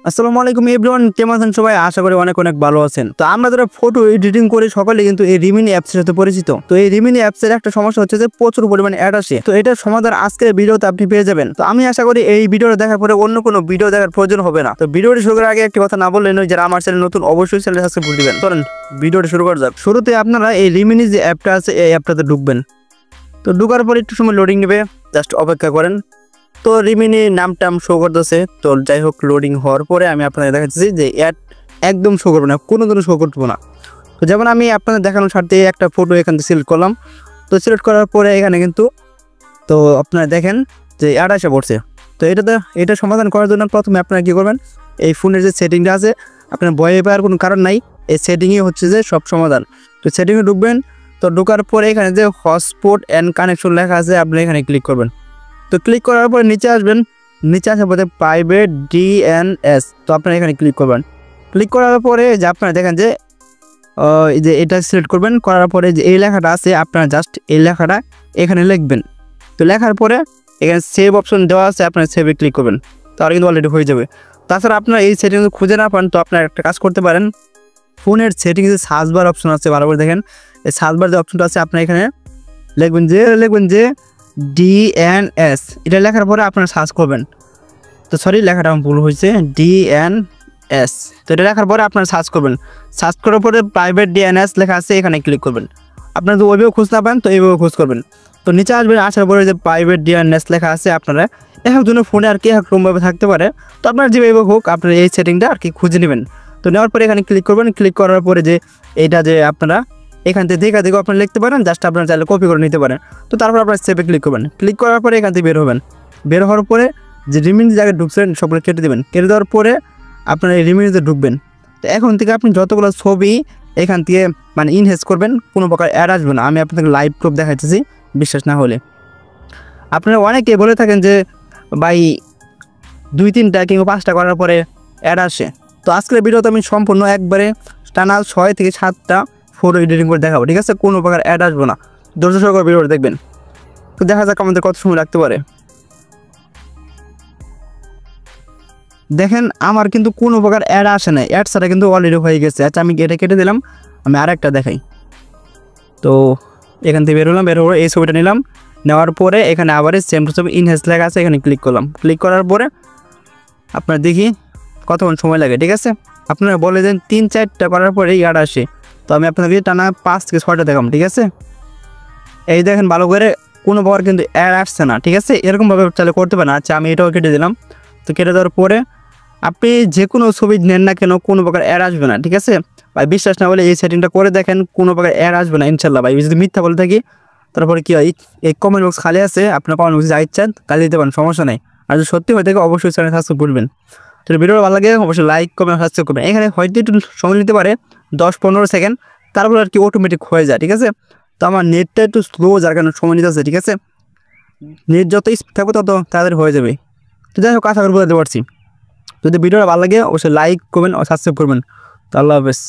আসসালামু আলাইকুম এভরিওয়ান, কেমন আছেন সবাই? আশা করি অনেক অনেক ভালো আছেন। তো আমরা যারা ফটো এডিটিং করি সকলে কিন্তু এই রিমিনি অ্যাপসের সাথে পরিচিত। তো এই রিমিনি অ্যাপসের একটা সমস্যা হচ্ছে যে প্রচুর পরিমাণে অ্যাড আসে। তো এটার সমাধান আজকের ভিডিওতে আপনি পেয়ে যাবেন। তো আমি আশা করি এই ভিডিওটা দেখার পরে অন্য কোনো ভিডিও দেখার প্রয়োজন হবে না। তো ভিডিওটি শুরু করার আগে একটি কথা না বললেই নয়, যারা আমার চ্যানেল নতুন অবশ্যই চ্যানেল সাবস্ক্রাইব করে দিবেন। চলেন ভিডিওটি শুরু করা যাক। শুরুতে আপনারা এই রিমিনি যে অ্যাপটা আছে এই অ্যাপটাতে ঢুকবেন। তো ঢুকার পর একটু সময় লোডিং নেবে, জাস্ট অপেক্ষা করেন। তো রিমিনি নামটাম শো করতেছে। তো যাই হোক, লোডিং হওয়ার পরে আমি আপনাদের দেখাচ্ছি যে অ্যাড একদম শো করবো না, কোনো দিনও শো করবো না। তো যেমন আমি আপনাদের দেখানোর স্বার্থে একটা ফটো এখান থেকে সিলেক্ট করলাম। তো সিলেক্ট করার পরে এখানে কিন্তু তো আপনারা দেখেন যে অ্যাড এসে পড়ছে। তো এটা সমাধান করার জন্য প্রথমে আপনারা কী করবেন, এই ফোনের যে সেটিংটা আছে, আপনার ভয়ে পাওয়ার কোনো কারণ নাই, এই সেটিংই হচ্ছে যে সব সমাধান। তো সেটিংয়ে ঢুকবেন। তো ঢোকার পরে এখানে যে হটস্পট অ্যান্ড কানেকশন লেখা আছে আপনি এখানে ক্লিক করবেন। তো ক্লিক করার পরে নিচে আসবেন, নিচে আসার পরে প্রাইভেট ডিএনএস, তো আপনারা এখানে ক্লিক করবেন। ক্লিক করার পরে যে আপনারা দেখেন যে এই যে এটা সিলেক্ট করবেন, করার পরে যে এই লেখাটা আছে আপনারা জাস্ট এই লেখাটা এখানে লিখবেন। তো লেখার পরে এখানে সেভ অপশন দেওয়া আছে, আপনারা সেভে ক্লিক করবেন, তাহলে কিন্তু অলরেডি হয়ে যাবে। তাছাড়া আপনারা এই সেটিং খুঁজে না পান তো আপনারা একটা কাজ করতে পারেন, ফোনের সেটিংসে সার্চ বার অপশন আছে, ভালো করে দেখেন। এই সার্চ বার যে অপশনটা আছে আপনারা এখানে লিখবেন যে ডিএনএস, এটা লেখার পরে আপনারা সার্চ করবেন। তো সরি, লেখাটা আমার ভুল হয়েছে, ডিএনএস। তো এটা লেখার পরে আপনারা সার্চ করবেন। সার্চ করার পরে প্রাইভেট ডিএনএস লেখা আছে, এখানে ক্লিক করবেন। আপনারা তো ওইভাবে খুঁজ না পান তো এইভাবে খোঁজ করবেন। তো নিচে আসবেন, আসার পরে যে প্রাইভেট ডিএনএস লেখা আছে, আপনারা একজনের ফোনে আর কি একরকমভাবে থাকতে পারে। তো আপনার যেভাবে হোক আপনারা এই সেটিংটা আর কি খুঁজে নেবেন। তো নেওয়ার পরে এখানে ক্লিক করবেন। ক্লিক করার পরে যে এইটা যে আপনারা এখান থেকে দেখে আপনারা লিখতে পারেন, জাস্ট আপনারা চাইলে কপি করে নিতে পারেন। তো তারপর আপনারা সেভে ক্লিক করবেন। ক্লিক করার পরে এখান থেকে বের হবেন। বের হওয়ার পরে যে রিমিনি জায়গায় ঢুকছেন সবগুলো কেটে দেবেন। কেটে দেওয়ার পরে আপনারা এই রিমিনিতে ঢুকবেন। তো এখন থেকে আপনি যতগুলো ছবি এখান থেকে মানে ইনহেস করবেন, কোনো প্রকার অ্যাড আসবে না। আমি আপনাকে লাইভ প্রুফ দেখাচ্ছি, বিশ্বাস না হলে। আপনারা অনেকে বলে থাকেন যে ভাই 2-3টা কিংবা 5টা করার পরে অ্যাড আসে। তো আজকের ভিডিওতে আমি সম্পূর্ণ একবারে টানা 6 থেকে 7টা ফটো এডিটিং করে দেখাবো, ঠিক আছে? কোনো প্রকার অ্যাড আসবে না, ধৈর্য সহকারে ভিডিওটা দেখবেন। তো দেখা যাক আমাদের কত সময় লাগতে পারে। দেখেন আমার কিন্তু কোনো প্রকার অ্যাড আসে না, অ্যাড ছাড়া কিন্তু অলরেডি হয়ে গেছে। আচ্ছা আমি এটা কেটে দিলাম, আমি আরেকটা দেখাই। তো এখান থেকে বের হলাম, বের হয়ে এই ছবিটা নিলাম। নেওয়ার পরে এখানে আবার সেম টু সেম ইনহেস লেখা আছে, এখানে ক্লিক করলাম। ক্লিক করার পরে আপনার দেখি কতক্ষণ সময় লাগে, ঠিক আছে? আপনারা বলে দেন 3-4টা করার পরে অ্যাড আসে। তো আমি আপনাদের টানা 5 থেকে 6টা দেখাম, ঠিক আছে? এই দেখেন ভালো করে, কোনো প্রকার কিন্তু অ্যাড আসছে না, ঠিক আছে? এরকমভাবে চাইলে করতে পারেন। আচ্ছা আমি এটাও কেটে দিলাম। তো কেটে দেওয়ার পরে আপনি যে কোনো ছবি নেন না কেন কোনো প্রকার অ্যাড আসবে না, ঠিক আছে ভাই? বিশ্বাস না হলে এই সেটিংটা করে দেখেন, কোনো প্রকার অ্যাড আসবে না ইনশাল্লাহ ভাই। যদি মিথ্যা বলে থাকি তারপরে কী হয়, এই কমেন্ট বক্স খালি আছে, আপনার কমেন্ট বক্সে যা ইচ্ছা তাই দিতে পারেন, সমস্যা নেই। আর যদি সত্যি হয়ে থাকে অবশ্যই চ্যানেল সাবস্ক্রাইব করবেন। তো ভিডিওটা ভালো লাগে অবশ্যই লাইক কমেন্ট সাবস্ক্রাইব করবেন। এখানে হয়তো একটু সময় নিতে পারে 10-15 সেকেন্ড, তারপর আর কি অটোমেটিক হয়ে যায়, ঠিক আছে? তো আমার নেটটা একটু স্লো, যার কারণে সময় নিতে আছে, ঠিক আছে? নেট যত স্পিড থাকবে তত তাড়াতাড়ি হয়ে যাবে। তো যাই হোক, আশা করবো বুঝতে পারছি। যদি ভিডিওটা ভালো লাগে অবশ্যই লাইক করবেন ও সাবস্ক্রাইব করবেন। তো আল্লাহ হাফেজ।